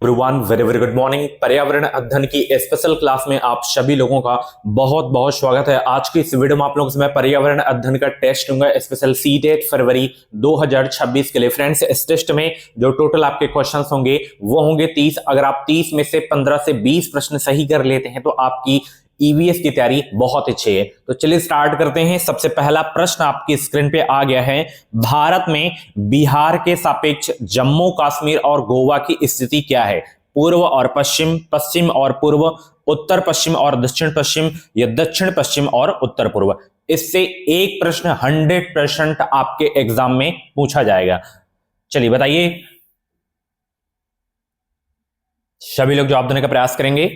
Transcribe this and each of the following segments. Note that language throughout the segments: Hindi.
Everyone very very good morning. पर्यावरण अध्ययन की स्पेशल क्लास में आप सभी लोगों का बहुत बहुत स्वागत है। आज की इस वीडियो में आप लोगों से मैं पर्यावरण अध्ययन का टेस्ट लूंगा स्पेशल सीटेट फरवरी 2026 के लिए। फ्रेंड्स, इस टेस्ट में जो टोटल आपके क्वेश्चंस होंगे वो होंगे 30। अगर आप 30 में से 15 से 20 प्रश्न सही कर लेते हैं तो आपकी ईवीएस की तैयारी बहुत अच्छी है। तो चलिए स्टार्ट करते हैं। सबसे पहला प्रश्न आपकी स्क्रीन पे आ गया है। भारत में बिहार के सापेक्ष जम्मू कश्मीर और गोवा की स्थिति क्या है? पूर्व और पश्चिम, पश्चिम और पूर्व, उत्तर पश्चिम और दक्षिण पश्चिम, या दक्षिण पश्चिम और उत्तर पूर्व। इससे एक प्रश्न 100% आपके एग्जाम में पूछा जाएगा। चलिए बताइए, सभी लोग जवाब देने का प्रयास करेंगे।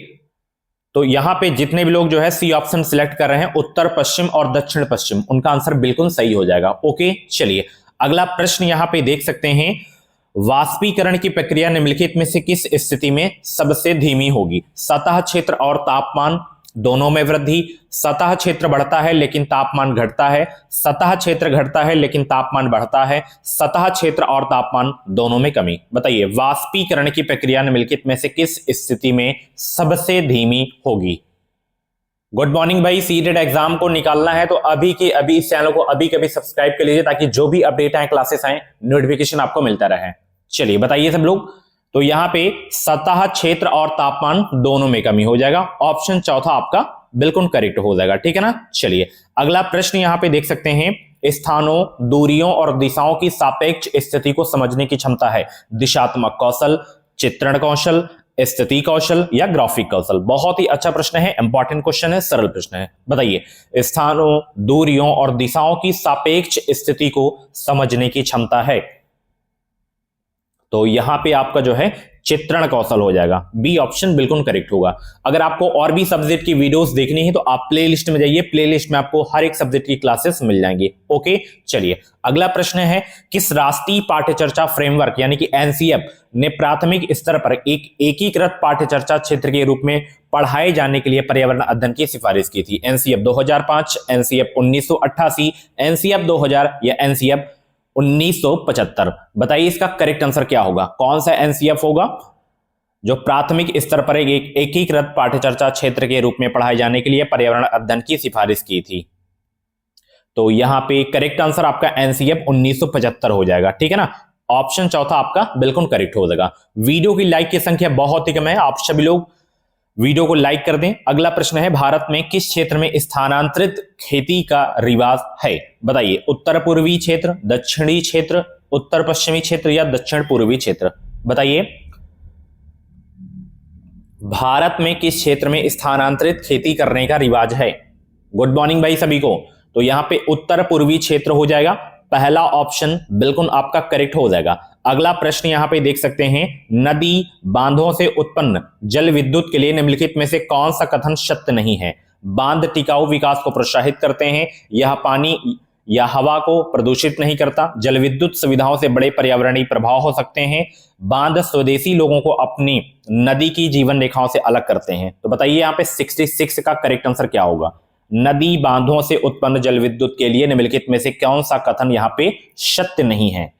तो यहां पे जितने भी लोग जो है सी ऑप्शन सिलेक्ट कर रहे हैं, उत्तर पश्चिम और दक्षिण पश्चिम, उनका आंसर बिल्कुल सही हो जाएगा। ओके, चलिए अगला प्रश्न यहां पे देख सकते हैं। वाष्पीकरण की प्रक्रिया निम्नलिखित में से किस स्थिति में सबसे धीमी होगी? सतह क्षेत्र और तापमान दोनों में वृद्धि, सतह क्षेत्र बढ़ता है लेकिन तापमान घटता है, सतह क्षेत्र घटता है लेकिन तापमान बढ़ता है, सतह क्षेत्र और तापमान दोनों में कमी। बताइए, वाष्पीकरण की प्रक्रिया निम्नलिखित में से किस स्थिति में सबसे धीमी होगी? गुड मॉर्निंग भाई। सीटेट एग्जाम को निकालना है तो अभी के अभी इस चैनल को अभी कभी सब्सक्राइब कर लीजिए ताकि जो भी अपडेट आए, क्लासेस आए, नोटिफिकेशन आपको मिलता रहे। चलिए बताइए सब लोग। तो यहां पे सतह क्षेत्र और तापमान दोनों में कमी हो जाएगा। ऑप्शन चौथा आपका बिल्कुल करेक्ट हो जाएगा, ठीक है ना। चलिए अगला प्रश्न यहां पे देख सकते हैं। स्थानों, दूरियों और दिशाओं की सापेक्ष स्थिति को समझने की क्षमता है दिशात्मक कौशल, चित्रण कौशल, स्थिति कौशल या ग्राफिक कौशल। बहुत ही अच्छा प्रश्न है, इंपॉर्टेंट क्वेश्चन है, सरल प्रश्न है। बताइए, स्थानों, दूरियों और दिशाओं की सापेक्ष स्थिति को समझने की क्षमता है। तो यहां पे आपका जो है चित्रण कौशल हो जाएगा। बी ऑप्शन बिल्कुल करेक्ट होगा। अगर आपको और भी सब्जेक्ट की वीडियोस देखनी है तो आप प्लेलिस्ट में जाइए, प्लेलिस्ट में आपको हर एक सब्जेक्ट की क्लासेस मिल जाएंगी। ओके, चलिए अगला प्रश्न है। किस राष्ट्रीय पाठ्यचर्चा फ्रेमवर्क यानी कि एनसीएफ ने प्राथमिक स्तर पर एक एकीकृत पाठ्यचर्चा क्षेत्र के रूप में पढ़ाए जाने के लिए पर्यावरण अध्ययन की सिफारिश की थी? एनसीएफ 2005, एनसीएफ 1988, एनसीएफ 2000 या एनसीएफ 1975। बताइए इसका करेक्ट आंसर क्या होगा? कौन सा एनसीएफ होगा जो प्राथमिक स्तर पर एक एकीकृत पाठ्यचर्चा क्षेत्र के रूप में पढ़ाए जाने के लिए पर्यावरण अध्ययन की सिफारिश की थी? तो यहां पे करेक्ट आंसर आपका एनसीएफ 1975 हो जाएगा, ठीक है ना। ऑप्शन चौथा आपका बिल्कुल करेक्ट हो जाएगा। वीडियो की लाइक की संख्या बहुत ही कम है, आप सभी लोग वीडियो को लाइक कर दें। अगला प्रश्न है। भारत में किस क्षेत्र में स्थानांतरित खेती का रिवाज है? बताइए, उत्तर पूर्वी क्षेत्र, दक्षिणी क्षेत्र, उत्तर पश्चिमी क्षेत्र या दक्षिण पूर्वी क्षेत्र? बताइए, भारत में किस क्षेत्र में स्थानांतरित खेती करने का रिवाज है? गुड मॉर्निंग भाई सभी को। तो यहां पे उत्तर पूर्वी क्षेत्र हो जाएगा। पहला ऑप्शन बिल्कुल आपका करेक्ट हो जाएगा। अगला प्रश्न यहां पे देख सकते हैं। नदी, बांधों से उत्पन्न जल विद्युत के लिए निम्नलिखित में से कौन सा कथन सत्य नहीं है? बांध टिकाऊ विकास को प्रोत्साहित करते हैं, यह पानी या हवा को प्रदूषित नहीं करता, जल विद्युत सुविधाओं से बड़े पर्यावरणीय प्रभाव हो सकते हैं, बांध स्वदेशी लोगों को अपनी नदी की जीवन रेखाओं से अलग करते हैं। तो बताइए यहाँ पे 66 का करेक्ट आंसर क्या होगा? नदी, बांधों से उत्पन्न जल विद्युत के लिए निम्नलिखित में से कौन सा कथन यहां पे सत्य नहीं है?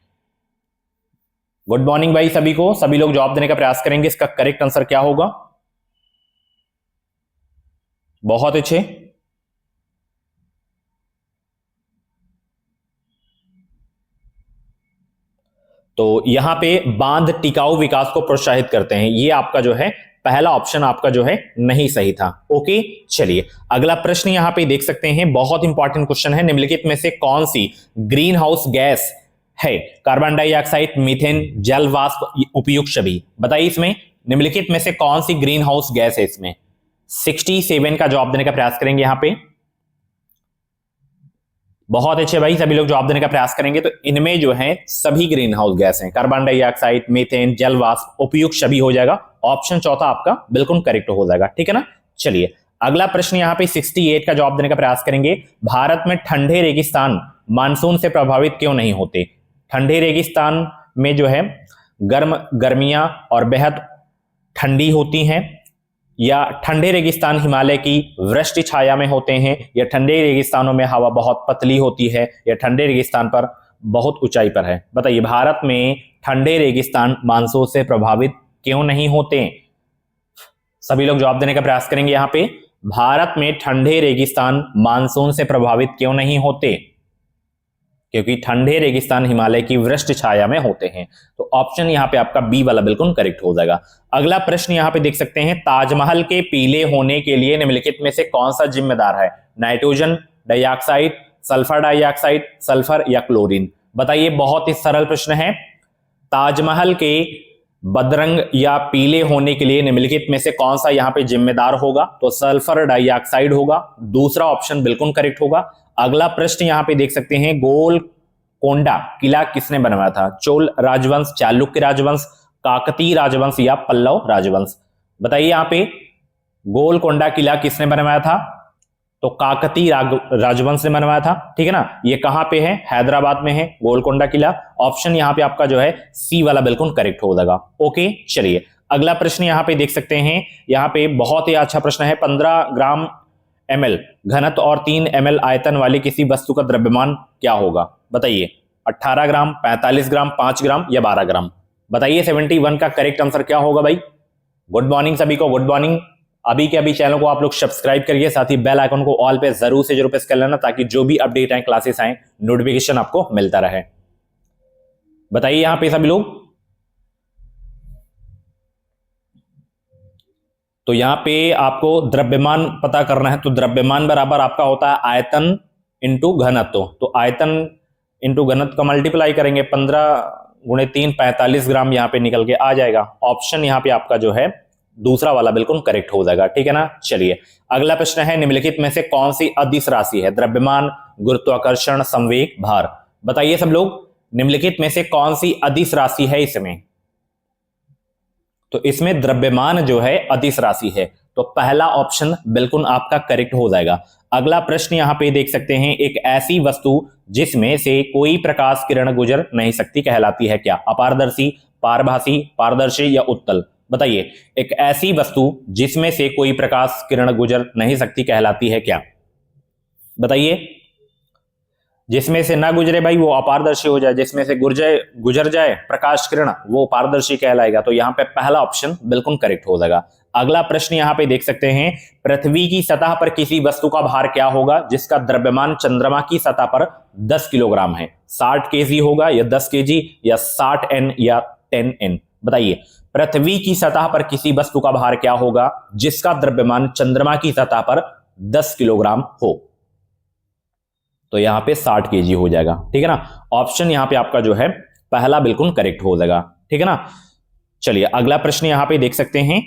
गुड मॉर्निंग भाई सभी को। सभी लोग जवाब देने का प्रयास करेंगे। इसका करेक्ट आंसर क्या होगा? बहुत अच्छे। तो यहां पे बांध टिकाऊ विकास को प्रोत्साहित करते हैं, ये आपका जो है पहला ऑप्शन आपका जो है नहीं सही था। ओके, चलिए अगला प्रश्न यहां पे देख सकते हैं। बहुत इंपॉर्टेंट क्वेश्चन है। निम्नलिखित में से कौन सी ग्रीन हाउस गैस है? कार्बन डाइऑक्साइड, मीथेन, जल वाष्प, उपयुक्त सभी। बताइए इसमें निम्नलिखित में से कौन सी ग्रीन हाउस गैस है? इसमें 67 का जवाब देने का प्रयास करेंगे यहां पे। बहुत अच्छे भाई, सभी लोग जवाब देने का प्रयास करेंगे। तो इनमें जो है सभी ग्रीन हाउस गैस हैं, कार्बन डाइऑक्साइड, मीथेन, जल वाष्प, उपयुक्त सभी हो जाएगा। ऑप्शन चौथा आपका बिल्कुल करेक्ट हो जाएगा, ठीक है ना। चलिए अगला प्रश्न यहां पे 68 का जवाब देने का प्रयास करेंगे। भारत में ठंडे रेगिस्तान मानसून से प्रभावित क्यों नहीं होते? ठंडे रेगिस्तान में जो है गर्मियां और बेहद ठंडी होती हैं, या ठंडे रेगिस्तान हिमालय की वृष्टि छाया में होते हैं, या ठंडे रेगिस्तानों में हवा बहुत पतली होती है, या ठंडे रेगिस्तान पर बहुत ऊंचाई पर है? बताइए, भारत में ठंडे रेगिस्तान मानसून से प्रभावित क्यों नहीं होते? सभी लोग जवाब देने का प्रयास करेंगे। यहां पे भारत में ठंडे रेगिस्तान मानसून से प्रभावित क्यों नहीं होते? क्योंकि ठंडे रेगिस्तान हिमालय की वृष्टि छाया में होते हैं। तो ऑप्शन यहां पे आपका बी वाला बिल्कुल करेक्ट हो जाएगा। अगला प्रश्न यहां पे देख सकते हैं, ताजमहल के पीले होने के लिए निम्नलिखित में से कौन सा जिम्मेदार है? Nitrogen dioxide, sulphur dioxide, sulphur या क्लोरीन? बताइए, बहुत ही सरल प्रश्न है। ताजमहल के बदरंग या पीले होने के लिए निम्नलिखित में से कौन सा यहां पे जिम्मेदार होगा? तो सल्फर डाइऑक्साइड होगा। दूसरा ऑप्शन बिल्कुल करेक्ट होगा। अगला प्रश्न यहां पे देख सकते हैं, गोलकोंडा किला किसने बनवाया था? चोल राजवंश, चालुक्य राजवंश, काकतीय राजवंश या पल्लव राजवंश? बताइए, यहां पे गोलकोंडा किला किसने बनवाया था? तो काकतीय राजवंश ने बनवाया था। ठीक है ना। ये कहां पे है? हैदराबाद में है गोलकोंडा किला। ऑप्शन यहां पे आपका जो है सी वाला बिल्कुल करेक्ट हो जाएगा। ओके, चलिए अगला प्रश्न यहां पे देख सकते हैं। यहां पे बहुत ही अच्छा प्रश्न है। 15 ग्राम ml घनत्व और 3 ml आयतन वाली किसी वस्तु का द्रव्यमान क्या होगा? बताइए, 18 ग्राम, 45 ग्राम, 5 ग्राम या 12 ग्राम? बताइए 71 का करेक्ट आंसर क्या होगा भाई? गुड मॉर्निंग सभी को, गुड मॉर्निंग। अभी के अभी चैनल को आप लोग सब्सक्राइब करिए, साथ ही बेल आइकन को ऑल पे जरूर से जरूर प्रेस कर लेना, ताकि जो भी अपडेट आए, क्लासेस आए, नोटिफिकेशन आपको मिलता रहे। बताइए यहां पे सभी लोग। तो यहां पे आपको द्रव्यमान पता करना है, तो द्रव्यमान बराबर आपका होता है आयतन इंटू घनत्व। तो आयतन इंटू घनत्व का मल्टीप्लाई करेंगे, 15 गुणे 3 45 ग्राम यहां पे निकल के आ जाएगा। ऑप्शन यहां पे आपका जो है दूसरा वाला बिल्कुल करेक्ट हो जाएगा। ठीक है ना। चलिए अगला प्रश्न है, निम्नलिखित में से कौन सी अदिश राशि है? द्रव्यमान, गुरुत्वाकर्षण, संवेग, भार? बताइए सब लोग, निम्नलिखित में से कौन सी अदिश राशि है इसमें? तो इसमें द्रव्यमान जो है अदिश राशि है, तो पहला ऑप्शन बिल्कुल आपका करेक्ट हो जाएगा। अगला प्रश्न यहां पे देख सकते हैं, एक ऐसी वस्तु जिसमें से कोई प्रकाश किरण गुजर नहीं सकती कहलाती है क्या? अपारदर्शी, पारभासी, पारदर्शी या उत्तल? बताइए, एक ऐसी वस्तु जिसमें से कोई प्रकाश किरण गुजर नहीं सकती कहलाती है क्या? बताइए, जिसमें से ना गुजरे भाई वो अपारदर्शी हो जाए, जिसमें से गुजर जाए प्रकाश किरण वो पारदर्शी कहलाएगा। तो यहां पे पहला ऑप्शन बिल्कुल करेक्ट हो जाएगा। अगला प्रश्न यहां पे देख सकते हैं, पृथ्वी की सतह पर किसी वस्तु का भार क्या होगा जिसका द्रव्यमान चंद्रमा की सतह पर 10 किलोग्राम है? 60 केजी होगा या 10 केजी या 60 N या 10 N? बताइए, पृथ्वी की सतह पर किसी वस्तु का भार क्या होगा जिसका द्रव्यमान चंद्रमा की सतह पर 10 किलोग्राम हो? तो यहां पे 60 केजी हो जाएगा। ठीक है ना। ऑप्शन यहां पे आपका जो है पहला बिल्कुल करेक्ट हो जाएगा। ठीक है ना। चलिए अगला प्रश्न यहां पे देख सकते हैं,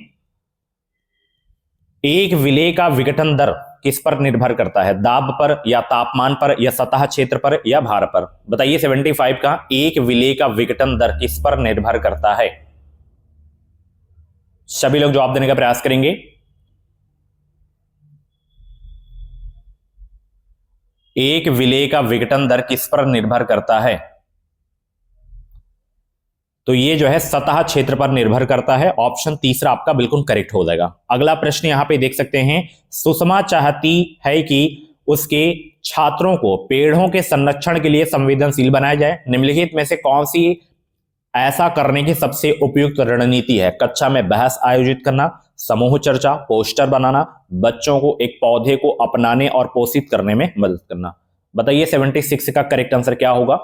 एक विलेय का विघटन दर किस पर निर्भर करता है? दाब पर या तापमान पर या सतह क्षेत्र पर या भार पर? बताइए, 75 का एक विलेय का विघटन दर किस पर निर्भर करता है? सभी लोग जवाब देने का प्रयास करेंगे। एक विलेय का विघटन दर किस पर निर्भर करता है? तो ये जो है सतह क्षेत्र पर निर्भर करता है। ऑप्शन तीसरा आपका बिल्कुल करेक्ट हो जाएगा। अगला प्रश्न यहां पे देख सकते हैं, सुषमा चाहती है कि उसके छात्रों को पेड़ों के संरक्षण के लिए संवेदनशील बनाया जाए। निम्नलिखित में से कौन सी ऐसा करने की सबसे उपयुक्त रणनीति है? कक्षा में बहस आयोजित करना, समूह चर्चा, पोस्टर बनाना, बच्चों को एक पौधे को अपनाने और पोषित करने में मदद करना? बताइए 76 का करेक्ट आंसर क्या होगा?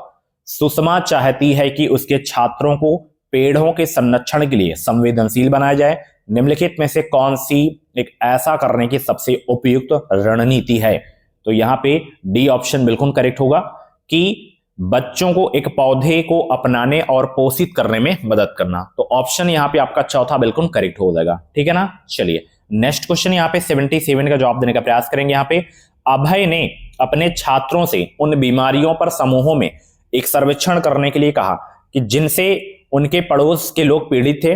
सुषमा चाहती है कि उसके छात्रों को पेड़ों के संरक्षण के लिए संवेदनशील बनाया जाए। निम्नलिखित में से कौन सी एक ऐसा करने की सबसे उपयुक्त रणनीति है? तो यहां पे डी ऑप्शन बिल्कुल करेक्ट होगा कि बच्चों को एक पौधे को अपनाने और पोषित करने में मदद करना। तो ऑप्शन यहां पे आपका चौथा बिल्कुल करेक्ट हो जाएगा। ठीक है ना। चलिए नेक्स्ट क्वेश्चन यहां पे 77 का जवाब देने का प्रयास करेंगे। यहां पे अभय ने अपने छात्रों से उन बीमारियों पर समूहों में एक सर्वेक्षण करने के लिए कहा कि जिनसे उनके पड़ोस के लोग पीड़ित थे।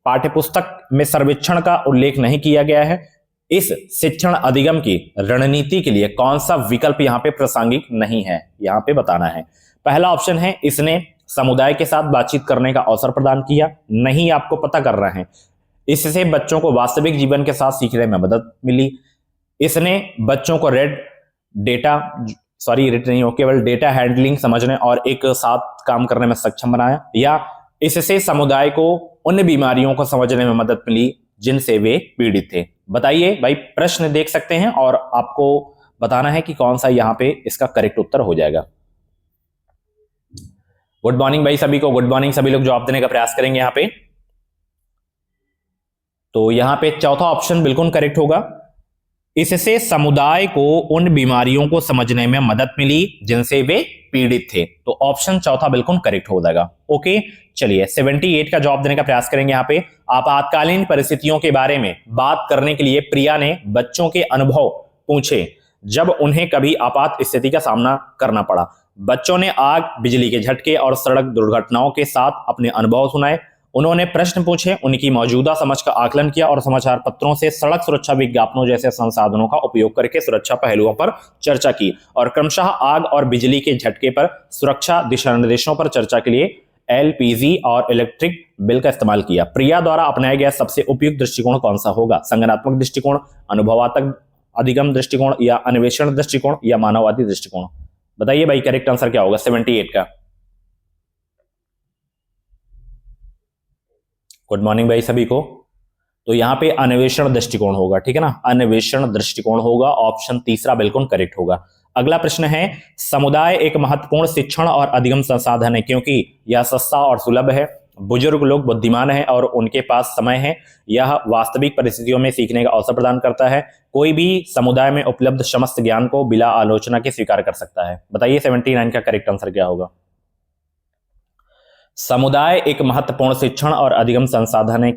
पाठ्यपुस्तक में सर्वेक्षण का उल्लेख नहीं किया गया है। इस शिक्षण अधिगम की रणनीति के लिए कौन सा विकल्प यहां पे प्रासंगिक नहीं है, यहां पे बताना है। पहला ऑप्शन है, इसने समुदाय के साथ बातचीत करने का अवसर प्रदान किया। नहीं, आपको पता कर रहे हैं। इससे बच्चों को वास्तविक जीवन के साथ सीखने में मदद मिली। इसने बच्चों को रेट नहीं हो, केवल डेटा हैंडलिंग समझने और एक साथ काम करने में सक्षम बनाया। या इससे समुदाय को उन बीमारियों को समझने में मदद मिली जिनसे वे पीड़ित थे। बताइए भाई, प्रश्न देख सकते हैं और आपको बताना है कि कौन सा यहां पे इसका करेक्ट उत्तर हो जाएगा। गुड मॉर्निंग भाई सभी को, गुड मॉर्निंग। सभी लोग जवाब देने का प्रयास करेंगे यहां पे। तो यहां पे चौथा ऑप्शन बिल्कुल करेक्ट होगा, इससे समुदाय को उन बीमारियों को समझने में मदद मिली जिनसे वे पीड़ित थे। तो ऑप्शन चौथा बिल्कुल करेक्ट हो जाएगा। ओके चलिए 78 का जवाब देने का प्रयास करेंगे यहां पे। आपातकालीन परिस्थितियों के बारे में बात करने के लिए प्रिया ने बच्चों के अनुभव पूछे जब उन्हें कभी आपात स्थिति का सामना करना पड़ा। बच्चों ने आग, बिजली के झटके और सड़क दुर्घटनाओं के साथ अपने अनुभव सुनाए। उन्होंने प्रश्न पूछे, उनकी मौजूदा समझ का आकलन किया और समाचार पत्रों से सड़क सुरक्षा विज्ञापनों जैसे संसाधनों का उपयोग करके सुरक्षा पहलुओं पर चर्चा की और क्रमशः आग और बिजली के झटके पर सुरक्षा दिशा निर्देशों पर चर्चा के लिए एलपीजी और इलेक्ट्रिक बिल का इस्तेमाल किया। प्रिया द्वारा अपनाया गया सबसे उपयुक्त दृष्टिकोण कौन सा होगा? संज्ञानात्मक दृष्टिकोण, अनुभवात्मक अधिगम दृष्टिकोण या अन्वेषण दृष्टिकोण या मानववादी दृष्टिकोण? बताइए भाई करेक्ट आंसर क्या होगा 78 का। गुड मॉर्निंग भाई सभी को। तो यहां पे अन्वेषण दृष्टिकोण होगा, ठीक है ना, अन्वेषण दृष्टिकोण होगा, ऑप्शन तीसरा बिल्कुल करेक्ट होगा। अगला प्रश्न है, समुदाय एक महत्वपूर्ण शिक्षण और अधिगम संसाधन है क्योंकि यह सस्ता और सुलभ है, बुजुर्ग लोग बुद्धिमान हैं और उनके पास समय है, यह वास्तविक परिस्थितियों में सीखने का अवसर प्रदान करता है, कोई भी समुदाय में उपलब्ध समस्त ज्ञान को बिना आलोचना के स्वीकार कर सकता है। बताइए 79 का करेक्ट आंसर क्या होगा? समुदाय एक महत्वपूर्ण शिक्षण और अधिगम संसाधन है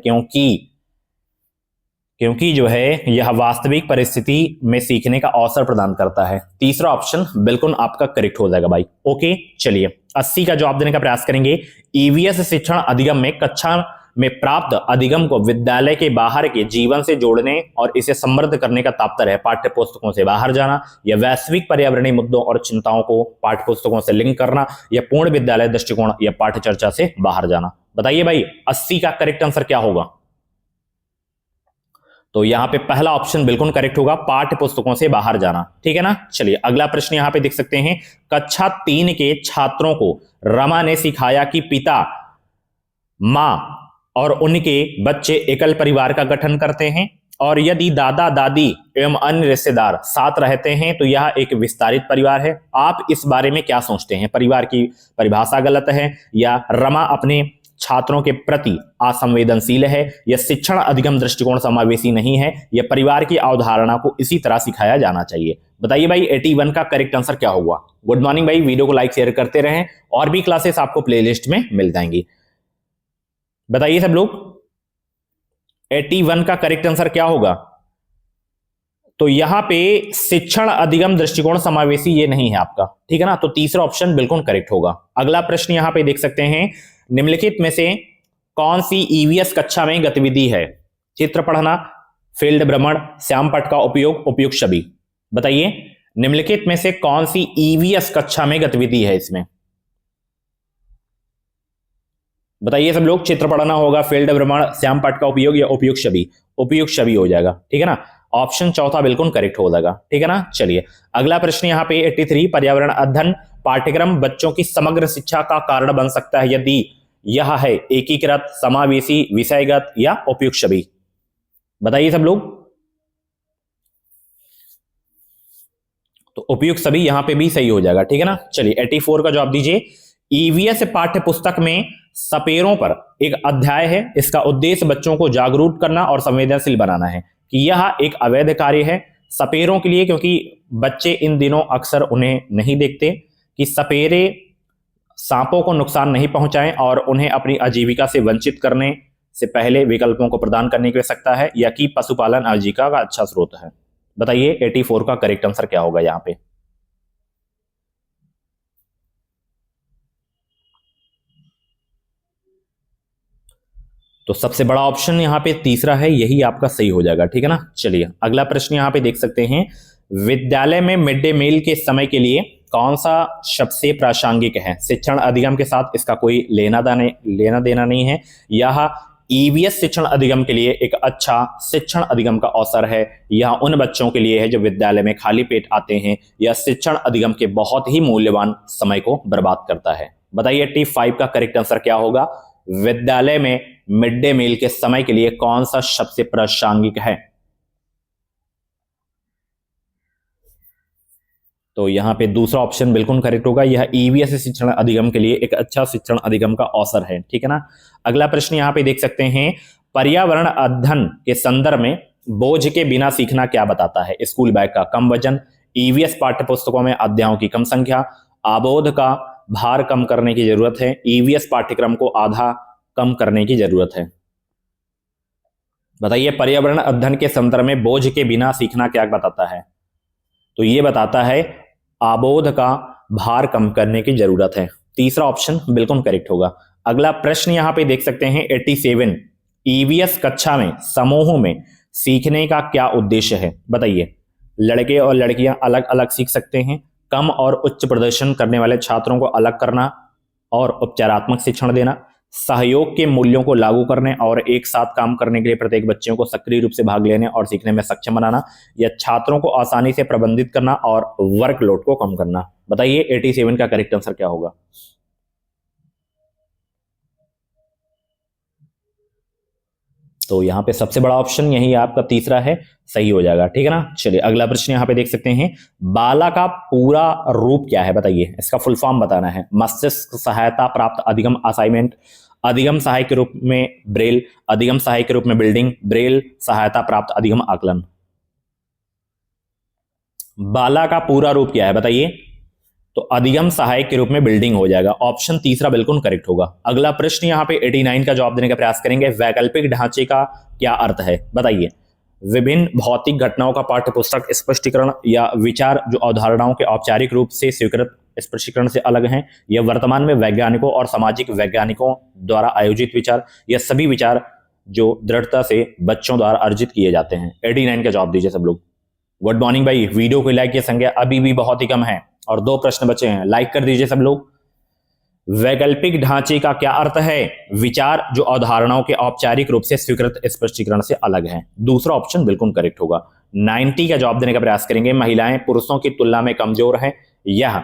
क्योंकि जो है यह वास्तविक परिस्थिति में सीखने का अवसर प्रदान करता है। तीसरा ऑप्शन बिल्कुल आपका करेक्ट हो जाएगा भाई। ओके चलिए 80 का जवाब देने का प्रयास करेंगे। ईवीएस शिक्षण अधिगम में कक्षा में प्राप्त अधिगम को विद्यालय के बाहर के जीवन से जोड़ने और इसे समृद्ध करने का तात्पर्य है पाठ्य पुस्तकों से बाहर जाना, या वैश्विक पर्यावरणीय मुद्दों और चिंताओं को पाठ्य पुस्तकों से लिंक करना, या पूर्ण विद्यालय दृष्टिकोण या पाठ्य चर्चा से बाहर जाना? बताइए भाई 80 का करेक्ट आंसर क्या होगा? तो यहां पे पहला ऑप्शन बिल्कुल करेक्ट होगा, पाठ्य पुस्तकों से बाहर जाना, ठीक है ना। चलिए अगला प्रश्न यहां पे देख सकते हैं, कक्षा 3 के छात्रों को रमा ने सिखाया कि पिता, मां और उनके बच्चे एकल परिवार का गठन करते हैं और यदि दादा दादी एवं अन्य रिश्तेदार साथ रहते हैं तो यह एक विस्तारित परिवार है। आप इस बारे में क्या सोचते हैं? परिवार की परिभाषा गलत है, या रमा अपने छात्रों के प्रति असंवेदनशील है, या शिक्षण अधिगम दृष्टिकोण समावेशी नहीं है, या परिवार की अवधारणा को इसी तरह सिखाया जाना चाहिए? बताइए भाई 81 का करेक्ट आंसर क्या होगा? गुड मॉर्निंग भाई, वीडियो को लाइक शेयर करते रहें, और भी क्लासेस आपको प्लेलिस्ट में मिल जाएंगी। बताइए सब लोग 81 का करेक्ट आंसर क्या होगा? तो यहां पे शिक्षण अधिगम दृष्टिकोण समावेशी ये नहीं है आपका, ठीक है ना। तो तीसरा ऑप्शन बिल्कुल करेक्ट होगा। अगला प्रश्न यहां पे देख सकते हैं, निम्नलिखित में से कौन सी ईवीएस कक्षा में गतिविधि है? चित्र पढ़ना, फील्ड भ्रमण, श्यामपट्ट का उपयोग, उपयुक्त छवि? बताइए निम्नलिखित में से कौन सी ईवीएस कक्षा में गतिविधि है इसमें? बताइए सब लोग, चित्र पढ़ना होगा, फील्ड भ्रमण, श्यामपट्ट का उपयोग या उपयुक्त छवि? उपयुक्त छवि हो जाएगा, ठीक है ना। ऑप्शन चौथा बिल्कुल करेक्ट हो जाएगा, ठीक है ना। चलिए अगला प्रश्न यहाँ पे 83, पर्यावरण अध्ययन पाठ्यक्रम बच्चों की समग्र शिक्षा का कारण बन सकता है यदि यह है एकीकृत, समावेशी, विषयगत या उपयुक्त छवि? बताइए सब लोग। तो उपयुक्त छवि यहां पे भी सही हो जाएगा, ठीक है ना। चलिए 84 का जवाब दीजिए। ईवीएस पाठ्य पुस्तक में सपेरों पर एक अध्याय है, इसका उद्देश्य बच्चों को जागरूक करना और संवेदनशील बनाना है कि यह एक अवैध कार्य है सपेरों के लिए, क्योंकि बच्चे इन दिनों अक्सर उन्हें नहीं देखते कि सपेरे सांपों को नुकसान नहीं पहुंचाएं और उन्हें अपनी आजीविका से वंचित करने से पहले विकल्पों को प्रदान करने की आवश्यकता है, या कि पशुपालन आजीविका का अच्छा स्रोत है? बताइए 84 का करेक्ट आंसर क्या होगा यहां पे? तो सबसे बड़ा ऑप्शन यहां पे तीसरा है, यही आपका सही हो जाएगा, ठीक है ना। चलिए अगला प्रश्न यहां पे देख सकते हैं, विद्यालय में मिड डे मील के समय के लिए कौन सा सबसे प्रासंगिक है? शिक्षण अधिगम के साथ इसका कोई लेना देना नहीं है। यह ईवीएस शिक्षण अधिगम के लिए एक अच्छा शिक्षण अधिगम का अवसर है। यह उन बच्चों के लिए है जो विद्यालय में खाली पेट आते हैं। यह शिक्षण अधिगम के बहुत ही मूल्यवान समय को बर्बाद करता है। बताइए 85 का करेक्ट आंसर क्या होगा? विद्यालय में मिड डे मील के समय के लिए कौन सा शब्द से प्रासंगिक है? तो यहां पे दूसरा ऑप्शन बिल्कुल करेक्ट होगा। यह ईवीएस शिक्षण अधिगम के लिए एक अच्छा शिक्षण अधिगम का अवसर है, ठीक है ना। अगला प्रश्न यहां पे देख सकते हैं, पर्यावरण अध्ययन के संदर्भ में बोझ के बिना सीखना क्या बताता है? स्कूल बैग का कम वजन, ईवीएस पाठ्य पुस्तकों में अध्यायों की कम संख्या, आबोध का भार कम करने की जरूरत है, ईवीएस पाठ्यक्रम को आधा कम करने की जरूरत है। बताइए, पर्यावरण अध्ययन के संदर्भ में बोझ के बिना सीखना क्या बताता है? तो ये बताता है आबोध का भार कम करने की जरूरत है। तीसरा ऑप्शन बिल्कुल करेक्ट होगा। अगला प्रश्न यहां पे देख सकते हैं 87, ईवीएस कक्षा में समूह में सीखने का क्या उद्देश्य है? बताइए। लड़के और लड़कियां अलग अलग सीख सकते हैं, कम और उच्च प्रदर्शन करने वाले छात्रों को अलग करना और उपचारात्मक शिक्षण देना, सहयोग के मूल्यों को लागू करने और एक साथ काम करने के लिए प्रत्येक बच्चों को सक्रिय रूप से भाग लेने और सीखने में सक्षम बनाना, या छात्रों को आसानी से प्रबंधित करना और वर्कलोड को कम करना। बताइए 87 का करेक्ट आंसर क्या होगा? तो यहां पे सबसे बड़ा ऑप्शन यही आपका तीसरा है, सही हो जाएगा, ठीक है ना। चलिए अगला प्रश्न यहां पे देख सकते हैं, बाला का पूरा रूप क्या है? बताइए, इसका फुल फॉर्म बताना है। मस्तिष्क सहायता प्राप्त अधिगम असाइनमेंट, अधिगम सहायक के रूप में ब्रेल, अधिगम सहायक के रूप में बिल्डिंग, ब्रेल सहायता प्राप्त अधिगम आकलन। बाला का पूरा रूप क्या है? बताइए। तो अधिगम सहायक के रूप में बिल्डिंग हो जाएगा। ऑप्शन तीसरा बिल्कुल करेक्ट होगा। अगला प्रश्न यहां पे 89 का जवाब देने का प्रयास करेंगे। वैकल्पिक ढांचे का क्या अर्थ है? बताइए। विभिन्न भौतिक घटनाओं का पाठ्य पुस्तक स्पष्टीकरण या विचार जो अवधारणाओं के औपचारिक रूप से स्वीकृत स्पष्टीकरण से अलग हैं, यह वर्तमान में वैज्ञानिकों और सामाजिक वैज्ञानिकों द्वारा आयोजित विचार, या सभी विचार जो दृढ़ता से बच्चों द्वारा अर्जित किए जाते हैं। 89 का जवाब दीजिए सब लोग। गुड मॉर्निंग भाई। वीडियो की लाइक की संख्या अभी भी बहुत ही कम है और 2 प्रश्न बचे हैं, लाइक कर दीजिए सब लोग। वैकल्पिक ढांचे का क्या अर्थ है? विचार जो अवधारणाओं के औपचारिक रूप से स्वीकृत स्पष्टीकरण से अलग हैं। दूसरा ऑप्शन बिल्कुल करेक्ट होगा। 90 का जवाब देने का प्रयास करेंगे। महिलाएं पुरुषों की तुलना में कमजोर हैं, यह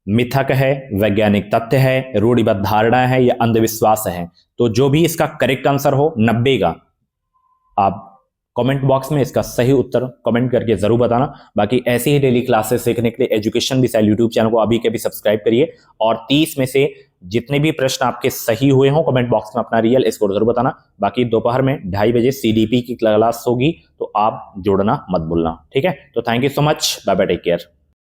मिथक है, वैज्ञानिक तथ्य है, रूढ़िबद्ध धारणा है, या अंधविश्वास है? तो जो भी इसका करेक्ट आंसर हो 90 का, आप कमेंट बॉक्स में इसका सही उत्तर कमेंट करके जरूर बताना। बाकी ऐसे ही डेली क्लासेस सीखने के लिए एजुकेशन मिसाइल यूट्यूब चैनल को अभी के भी सब्सक्राइब करिए, और 30 में से जितने भी प्रश्न आपके सही हुए हों कमेंट बॉक्स में अपना रियल स्कोर जरूर बताना। बाकी दोपहर में 2:30 बजे सीडीपी की क्लास होगी, तो आप जुड़ना मत भूलना, ठीक है। तो thank you so much, bye bye, take care.